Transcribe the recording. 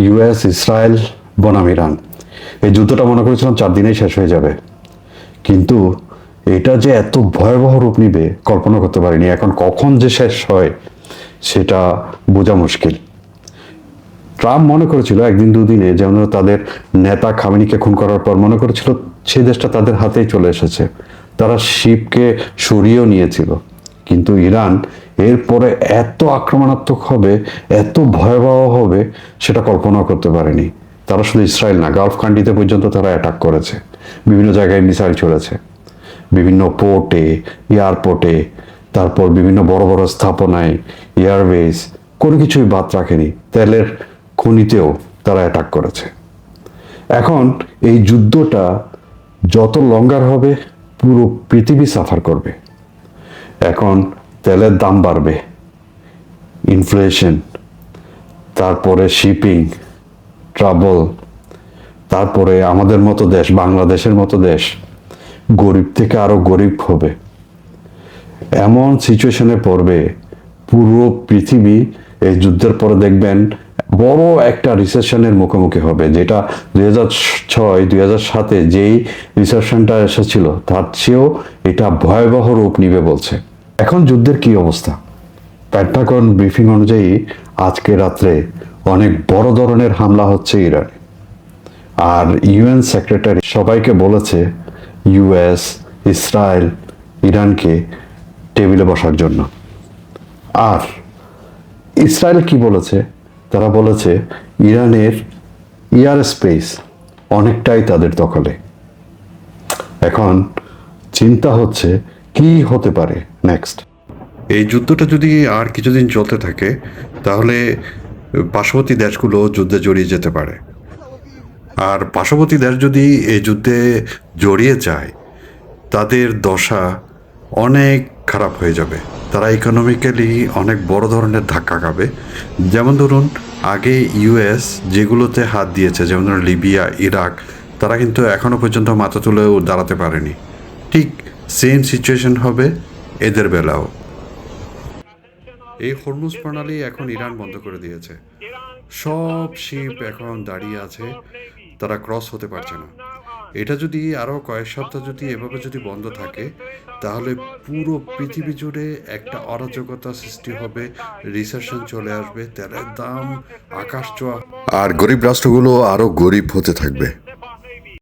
US, Israel বনাম Iran, এই যুদ্ধটা মনে করেছিলাম 4 দিনেই শেষ হয়ে যাবে, কিন্তু এটা যে এত ভয়াবহ রূপ নিবে কল্পনা করতে পারিনি। এখন কখন যে শেষ হয় সেটা বোঝা মুশকিল। ট্রাম্প মনে করেছিল একদিন দুদিনে, যেমন তাদের নেতা খামেনিকে খুন করার পর মনে করেছিল সেই দেশটা তাদের হাতেই চলে এসেছে, তারা শিপকে সরিয়েও নিয়েছিল। কিন্তু ইরান এরপরে এত আক্রমণাত্মক হবে, এত ভয়াবহ হবে, সেটা কল্পনা করতে পারেনি। তারা শুধু ইসরায়েল না, গালফ কান্ট্রিতে পর্যন্ত তারা অ্যাটাক করেছে, বিভিন্ন জায়গায় মিসাইল চলেছে, বিভিন্ন পোর্টে, এয়ারপোর্টে, তারপর বিভিন্ন বড় বড় স্থাপনায়, এয়ারবেস, কোনো কিছুই বাদ রাখেনি। তেলের খনিতেও তারা অ্যাটাক করেছে। এখন এই যুদ্ধটা যত লঙ্গার হবে, পুরো পৃথিবী সাফার করবে। এখন তেলের দাম বাড়বে, ইনফ্লেশন, তারপরে শিপিং, ট্রাভেল, তারপরে আমাদের মতো দেশ, বাংলাদেশের মতো দেশ গরিব থেকে আরো গরিব হবে। এমন সিচুয়েশনে পড়বে পুরো পৃথিবী। এই যুদ্ধের পরে দেখবেন বড় একটা রিসেশনের মুখোমুখি হবে, যেটা 2006-2007 যেই রিসেশনটা এসেছিল তার চেয়েও এটা ভয়াবহ রূপ নিবে বলছে। এখন যুদ্ধের কি অবস্থা? পেন্টাগন ব্রিফিং অনুযায়ী আজকে রাত্রে অনেক বড় ধরনের হামলা হচ্ছে ইরানে। আর ইউএন সেক্রেটারি সবাইকে বলেছে ইউএস, ইসরায়েল, ইরানকে টেবিলে বসার জন্য। আর ইসরায়েল কি বলেছে? তারা বলেছে ইরানের এয়ার স্পেস অনেকটাই তাদের দখলে। এখন চিন্তা হচ্ছে কি হতে পারে নেক্সট। এই যুদ্ধটা যদি আর কিছুদিন চলতে থাকে, তাহলে পার্শ্ববর্তী দেশগুলো যুদ্ধে জড়িয়ে যেতে পারে। আর পার্শ্ববর্তী দেশ যদি এই যুদ্ধে জড়িয়ে যায়, তাদের দশা অনেক খারাপ হয়ে যাবে। তারা ইকোনমিক্যালি অনেক বড় ধরনের ধাক্কা খাবে। যেমন ধরুন, আগে ইউএস যেগুলোতে হাত দিয়েছে, যেমন ধরুন লিবিয়া, ইরাক, তারা কিন্তু এখনো পর্যন্ত মাথা তুলেও দাঁড়াতে পারেনি। ঠিক সেম সিচুয়েশন হবে এদের বেলাও। এই হরমুজ প্রণালী এখন ইরান বন্ধ করে দিয়েছে, সব শিপ এখন দাঁড়িয়ে আছে, তারা ক্রস হতে পারছে না। এটা যদি আরও কয়েক সপ্তাহ যদি এভাবে যদি বন্ধ থাকে, তাহলে পুরো পৃথিবী জুড়ে একটা অরাজকতা সৃষ্টি হবে, রিসেশন চলে আসবে, তেলের দাম আকাশ ছোঁয়া, আর গরিব রাষ্ট্রগুলো আরও গরিব হতে থাকবে।